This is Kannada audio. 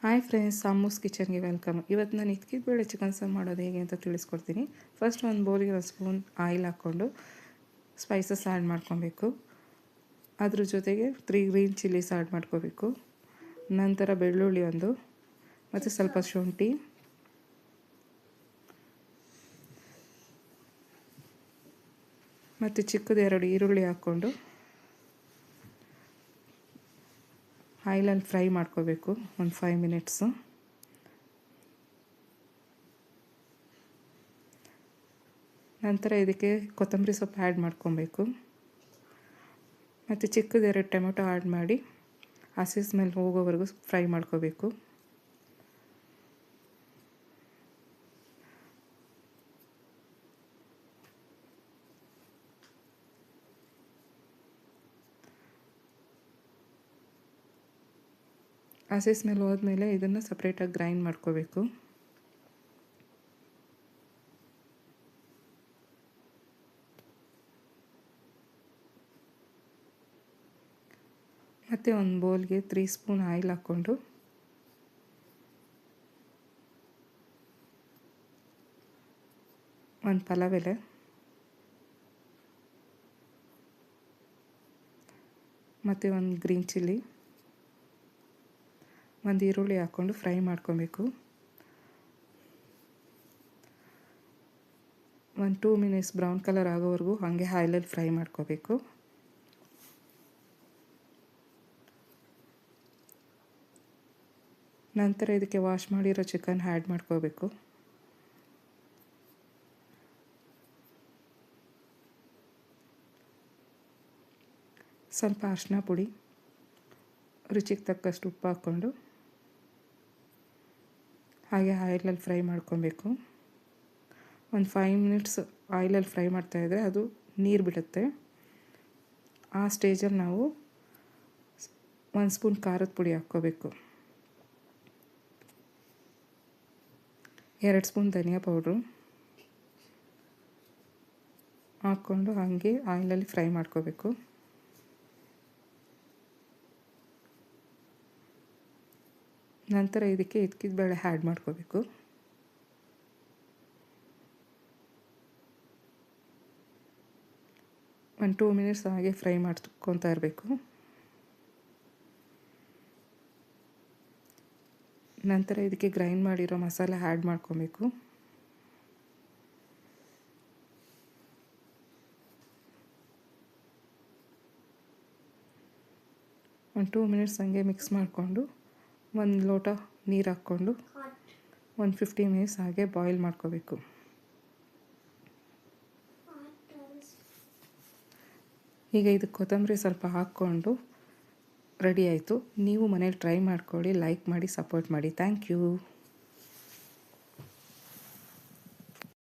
ಹಾಯ್ ಫ್ರೆಂಡ್ಸ್, ಸಾಮೂಸ್ ಕಿಚನ್ಗೆ ವೆಲ್ಕಮ್. ಇವತ್ತು ನಾನು ಬೇಳೆ ಚಿಕನ್ ಸಾರು ಮಾಡೋದು ಹೇಗೆ ಅಂತ ತಿಳಿಸ್ಕೊಡ್ತೀನಿ. ಫಸ್ಟ್ ಒಂದು ಬೌಲಿಗೆ ಒಂದು ಸ್ಪೂನ್ ಆಯಿಲ್ ಹಾಕ್ಕೊಂಡು ಸ್ಪೈಸಸ್ ಆ್ಯಡ್ ಮಾಡ್ಕೊಬೇಕು. ಅದ್ರ ಜೊತೆಗೆ 3 ಗ್ರೀನ್ ಚಿಲ್ಲೀಸ್ ಆ್ಯಡ್ ಮಾಡ್ಕೋಬೇಕು. ನಂತರ ಬೆಳ್ಳುಳ್ಳಿ ಒಂದು ಮತ್ತು ಸ್ವಲ್ಪ ಶುಂಠಿ ಮತ್ತು ಚಿಕ್ಕದು 2 ಈರುಳ್ಳಿ ಹಾಕ್ಕೊಂಡು ಆಯಿಲಲ್ಲಿ ಫ್ರೈ ಮಾಡ್ಕೋಬೇಕು ಒಂದು 5 ಮಿನಿಟ್ಸು. ನಂತರ ಇದಕ್ಕೆ ಕೊತ್ತಂಬರಿ ಸೊಪ್ಪು ಆ್ಯಡ್ ಮಾಡ್ಕೊಬೇಕು ಮತ್ತು ಚಿಕ್ಕದು 2 ಟೊಮೆಟೊ ಆ್ಯಡ್ ಮಾಡಿ ಹಸಿ ಸ್ಮೆಲ್ ಹೋಗೋವರೆಗೂ ಫ್ರೈ ಮಾಡ್ಕೋಬೇಕು. ಹಸಿ ಸ್ಮೆಲ್ ಹೋದ್ಮೇಲೆ ಇದನ್ನು ಸಪ್ರೇಟಾಗಿ ಗ್ರೈಂಡ್ ಮಾಡ್ಕೋಬೇಕು. ಮತ್ತು ಒಂದು ಬೌಲ್ಗೆ 3 ಸ್ಪೂನ್ ಆಯಿಲ್ ಹಾಕ್ಕೊಂಡು ಒಂದು ಪಲಾವ್ ಎಲೆ ಮತ್ತು ಒಂದು ಗ್ರೀನ್ ಚಿಲ್ಲಿ, ಒಂದು ಈರುಳ್ಳಿ ಹಾಕ್ಕೊಂಡು ಫ್ರೈ ಮಾಡ್ಕೊಬೇಕು. ಒಂದು 2 ಮಿನಿಟ್ಸ್ ಬ್ರೌನ್ ಕಲರ್ ಆಗೋವರೆಗೂ ಹಾಗೆ ಆಯಿಲಲ್ಲಿ ಫ್ರೈ ಮಾಡ್ಕೋಬೇಕು. ನಂತರ ಇದಕ್ಕೆ ವಾಶ್ ಮಾಡಿರೋ ಚಿಕನ್ ಆ್ಯಡ್ ಮಾಡ್ಕೋಬೇಕು. ಸ್ವಲ್ಪ ಅರಿಶಿನ ಪುಡಿ, ರುಚಿಗೆ ತಕ್ಕಷ್ಟು ಉಪ್ಪು ಹಾಕ್ಕೊಂಡು ಹಾಗೆ ಆಯಿಲಲ್ಲಿ ಫ್ರೈ ಮಾಡ್ಕೊಬೇಕು. ಒಂದು 5 ಮಿನಿಟ್ಸ್ ಆಯಿಲಲ್ಲಿ ಫ್ರೈ ಮಾಡ್ತಾಯಿದ್ರೆ ಅದು ನೀರು ಬಿಡುತ್ತೆ. ಆ ಸ್ಟೇಜಲ್ಲಿ ನಾವು 1 ಸ್ಪೂನ್ ಖಾರದ ಪುಡಿ ಹಾಕ್ಕೋಬೇಕು, 2 ಸ್ಪೂನ್ ಧನಿಯಾ ಪೌಡ್ರು ಹಾಕ್ಕೊಂಡು ಹಾಗೆ ಆಯಿಲಲ್ಲಿ ಫ್ರೈ ಮಾಡ್ಕೋಬೇಕು. ನಂತರ ಇದಕ್ಕೆ ಬೇಳೆ ಆ್ಯಡ್ ಮಾಡ್ಕೋಬೇಕು. ಒಂದು 2 ಮಿನಿಟ್ಸ್ ಹಾಗೆ ಫ್ರೈ ಮಾಡ್ಕೊತಾ ಇರಬೇಕು. ನಂತರ ಇದಕ್ಕೆ ಗ್ರೈಂಡ್ ಮಾಡಿರೋ ಮಸಾಲೆ ಆ್ಯಡ್ ಮಾಡ್ಕೊಬೇಕು. ಒಂದು 2 ಮಿನಿಟ್ಸ್ ಹಾಗೆ ಮಿಕ್ಸ್ ಮಾಡಿಕೊಂಡು ಒಂದು ಲೋಟ ನೀರು ಹಾಕ್ಕೊಂಡು ಒಂದು 15 ಮಿನಿಟ್ಸ್ ಹಾಗೆ ಬಾಯ್ಲ್ ಮಾಡ್ಕೋಬೇಕು. ಈಗ ಇದಕ್ಕೆ ಕೊತ್ತಂಬರಿ ಸ್ವಲ್ಪ ಹಾಕ್ಕೊಂಡು ರೆಡಿ ಆಯಿತು. ನೀವು ಮನೇಲಿ ಟ್ರೈ ಮಾಡ್ಕೊಳ್ಳಿ, ಲೈಕ್ ಮಾಡಿ, ಸಪೋರ್ಟ್ ಮಾಡಿ. Thank you.